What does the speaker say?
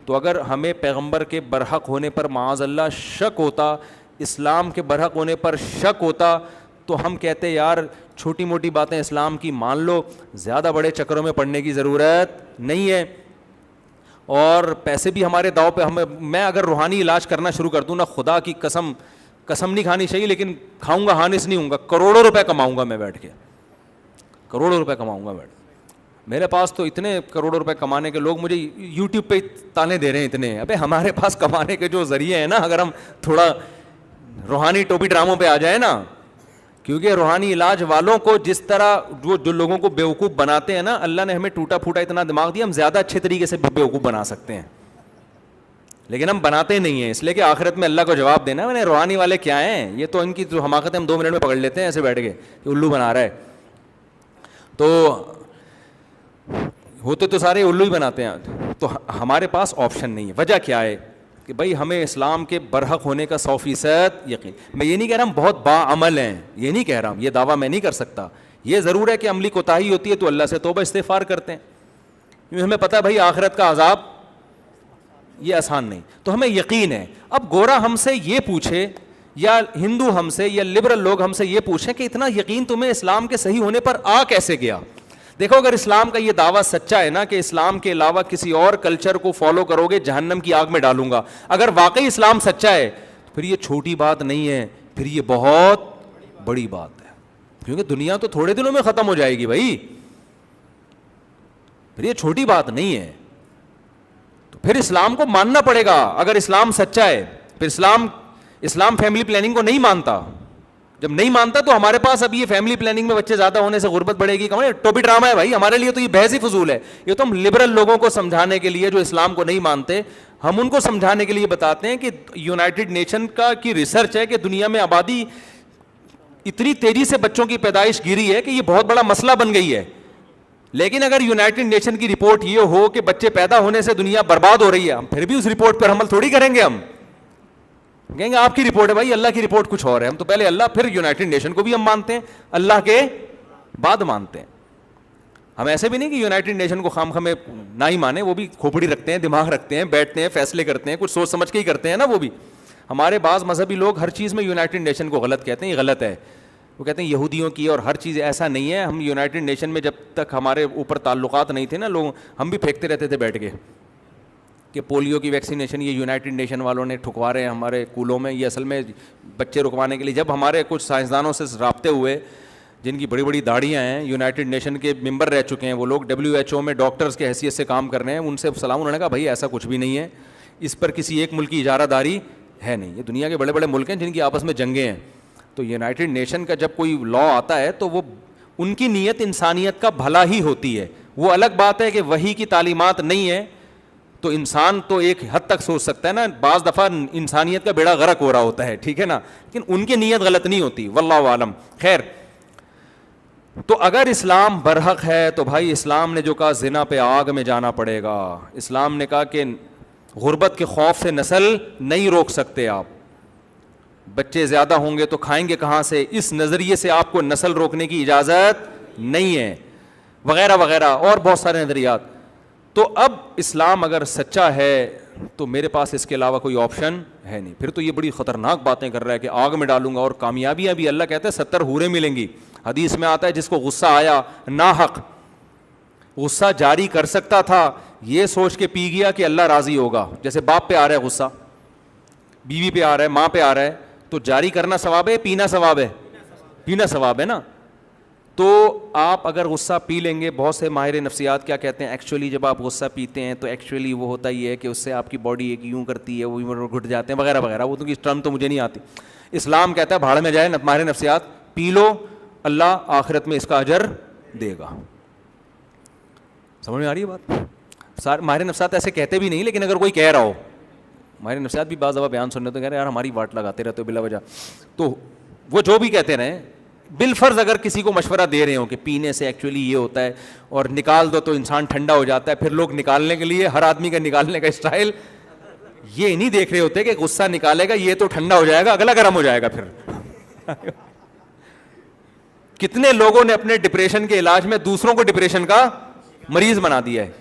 تو اگر ہمیں پیغمبر کے برحق ہونے پر معاذ اللہ شک ہوتا, اسلام کے برحق ہونے پر شک ہوتا, تو ہم کہتے یار چھوٹی موٹی باتیں اسلام کی مان لو, زیادہ بڑے چکروں میں پڑنے کی ضرورت نہیں ہے. اور پیسے بھی ہمارے داؤ پہ. میں اگر روحانی علاج کرنا شروع کر دوں نا, خدا کی قسم نہیں کھانی چاہیے لیکن کھاؤں گا, ہانس نہیں ہوں گا, کروڑوں روپے کماؤں گا میں بیٹھ کے, کروڑوں روپے کماؤں گا بیٹھ. میرے پاس تو اتنے کروڑوں روپے کمانے کے لوگ مجھے یوٹیوب پہ تانے دے رہے ہیں اتنے. ابے ہمارے پاس کمانے کے جو ذریعے ہیں نا, اگر ہم تھوڑا روحانی ٹوپی ڈراموں پہ آ جائے نا, کیونکہ روحانی علاج والوں کو جس طرح جو لوگوں کو بیوقوف بناتے ہیں نا, اللہ نے ہمیں ٹوٹا پھوٹا اتنا دماغ دیا, ہم زیادہ اچھے طریقے سے بیوقوف بنا سکتے ہیں, لیکن ہم بناتے نہیں ہیں, اس لیے کہ آخرت میں اللہ کو جواب دینا ہے. میں نے روحانی والے کیا ہیں, یہ تو ان کی جو حماقت ہم 2 منٹ میں پکڑ لیتے ہیں ایسے بیٹھ کے کہ الو بنا رہا ہے. تو ہوتے تو سارے الو ہی بناتے ہیں. تو ہمارے پاس آپشن نہیں ہے. وجہ کیا ہے کہ بھائی ہمیں اسلام کے برحق ہونے کا 100% یقین. میں یہ نہیں کہہ رہا ہم بہت باعمل ہیں, یہ نہیں کہہ رہا ہوں, یہ دعویٰ میں نہیں کر سکتا. یہ ضرور ہے کہ عملی کوتاہی ہوتی ہے تو اللہ سے توبہ استغفار کرتے ہیں, کیونکہ ہمیں پتہ ہے بھائی آخرت کا عذاب یہ آسان نہیں, تو ہمیں یقین ہے. اب گورا ہم سے یہ پوچھے یا ہندو ہم سے یا لبرل لوگ ہم سے یہ پوچھیں کہ اتنا یقین تمہیں اسلام کے صحیح ہونے پر آ کیسے گیا. دیکھو اگر اسلام کا یہ دعویٰ سچا ہے نا کہ اسلام کے علاوہ کسی اور کلچر کو فالو کرو گے جہنم کی آگ میں ڈالوں گا, اگر واقعی اسلام سچا ہے تو پھر یہ چھوٹی بات نہیں ہے, پھر یہ بہت بڑی بات ہے, کیونکہ دنیا تو تھوڑے دنوں میں ختم ہو جائے گی بھائی, پھر یہ چھوٹی بات نہیں ہے. تو پھر اسلام کو ماننا پڑے گا اگر اسلام سچا ہے. پھر اسلام فیملی پلاننگ کو نہیں مانتا. جب نہیں مانتا تو ہمارے پاس اب یہ فیملی پلاننگ میں بچے زیادہ ہونے سے غربت بڑھے گی, ٹوپی ڈرامہ ہے بھائی ہمارے لیے, تو یہ بحث ہی فضول ہے. یہ تو ہم لبرل لوگوں کو سمجھانے کے لیے جو اسلام کو نہیں مانتے, ہم ان کو سمجھانے کے لیے بتاتے ہیں کہ یونائٹڈ نیشن کی ریسرچ ہے کہ دنیا میں آبادی اتنی تیزی سے بچوں کی پیدائش گری ہے کہ یہ بہت بڑا مسئلہ بن گئی ہے. لیکن اگر یونائٹڈ نیشن کی رپورٹ یہ ہو کہ بچے پیدا ہونے سے دنیا برباد ہو رہی ہے, ہم پھر بھی اس رپورٹ پر عمل تھوڑی کریں گے. ہم کہیں گے آپ کی رپورٹ ہے بھائی, اللہ کی رپورٹ کچھ اور ہے. ہم تو پہلے اللہ پھر یونائٹڈ نیشن کو بھی ہم مانتے ہیں, اللہ کے بعد مانتے ہیں. ہم ایسے بھی نہیں کہ یونائٹڈ نیشن کو خام خامے نہ ہی مانے, وہ بھی کھوپڑی رکھتے ہیں, دماغ رکھتے ہیں, بیٹھتے ہیں, فیصلے کرتے ہیں, کچھ سوچ سمجھ کے ہی کرتے ہیں نا. وہ بھی ہمارے بعض مذہبی لوگ ہر چیز میں یونائٹڈ نیشن کو غلط کہتے ہیں, یہ غلط ہے. وہ کہتے ہیں یہودیوں کی اور ہر چیز, ایسا نہیں ہے. ہم یونائٹڈ نیشن میں جب تک ہمارے اوپر تعلقات نہیں تھے نا لوگ, ہم بھی پھینکتے رہتے تھے بیٹھ کے کہ پولیو کی ویکسینیشن یہ یونائٹڈ نیشن والوں نے ٹھکوا رہے ہیں ہمارے اسکولوں میں. یہ اصل میں بچے رکوانے کے لیے. جب ہمارے کچھ سائنسدانوں سے رابطے ہوئے جن کی بڑی بڑی داڑیاں ہیں, یونائٹڈ نیشن کے ممبر رہ چکے ہیں, وہ لوگ WHO میں ڈاکٹرز کے حیثیت سے کام کر رہے ہیں, ان سے سلام, انہوں نے کہا بھائی ایسا کچھ بھی نہیں ہے, اس پر کسی ایک ملک کی اجارہ داری ہے نہیں. یہ دنیا کے بڑے بڑے ملک ہیں جن کی آپس میں جنگیں ہیں. تو یونائٹڈ نیشن کا جب کوئی لا آتا ہے تو وہ ان کی نیت انسانیت کا بھلا ہی ہوتی ہے. وہ الگ بات ہے کہ وحی کی تعلیمات نہیں ہے تو انسان تو ایک حد تک سوچ سکتا ہے نا, بعض دفعہ انسانیت کا بیڑا غرق ہو رہا ہوتا ہے, ٹھیک ہے نا, لیکن ان کی نیت غلط نہیں ہوتی, واللہ عالم. خیر, تو اگر اسلام برحق ہے تو بھائی اسلام نے جو کہا زنا پہ آگ میں جانا پڑے گا. اسلام نے کہا کہ غربت کے خوف سے نسل نہیں روک سکتے آپ, بچے زیادہ ہوں گے تو کھائیں گے کہاں سے, اس نظریے سے آپ کو نسل روکنے کی اجازت نہیں ہے, وغیرہ وغیرہ اور بہت سارے نظریات. تو اب اسلام اگر سچا ہے تو میرے پاس اس کے علاوہ کوئی آپشن ہے نہیں. پھر تو یہ بڑی خطرناک باتیں کر رہا ہے کہ آگ میں ڈالوں گا, اور کامیابیاں بھی اللہ کہتا ہے 70 حوریں ملیں گی. حدیث میں آتا ہے جس کو غصہ آیا ناحق, غصہ جاری کر سکتا تھا, یہ سوچ کے پی گیا کہ اللہ راضی ہوگا. جیسے باپ پہ آ رہا ہے غصہ, بیوی پہ آ رہا ہے, ماں پہ آ رہا ہے, تو جاری کرنا ثواب ہے, پینا ثواب ہے, پینا ثواب ہے نا. تو آپ اگر غصہ پی لیں گے, بہت سے ماہر نفسیات کیا کہتے ہیں, ایکچولی جب آپ غصہ پیتے ہیں تو ایکچولی وہ ہوتا ہی ہے کہ اس سے آپ کی باڈی ایک یوں کرتی ہے, وہ گھٹ جاتے ہیں وغیرہ وغیرہ. وہ تو اس ٹرم تو مجھے نہیں آتی. اسلام کہتا ہے بھاڑ میں جائے ماہر نفسیات, پی لو, اللہ آخرت میں اس کا اجر دے گا. سمجھ میں آ رہی ہے بات؟ ماہر نفسیات ایسے کہتے بھی نہیں, لیکن اگر کوئی کہہ رہا ہو, ماہر نفسیات بھی بعض دفعہ بیان سننے تو کہہ رہے ہیں یار ہماری واٹ لگاتے رہتے ہو بلا وجہ, تو وہ جو بھی کہتے رہیں, بالفرض اگر کسی کو مشورہ دے رہے ہوں کہ پینے سے ایکچولی یہ ہوتا ہے اور نکال دو تو انسان ٹھنڈا ہو جاتا ہے, پھر لوگ نکالنے کے لیے ہر آدمی کا نکالنے کا اسٹائل یہ نہیں دیکھ رہے ہوتے کہ غصہ نکالے گا یہ تو ٹھنڈا ہو جائے گا, اگلا گرم ہو جائے گا. پھر کتنے لوگوں نے اپنے ڈپریشن کے علاج میں دوسروں کو ڈپریشن کا مریض بنا دیا ہے.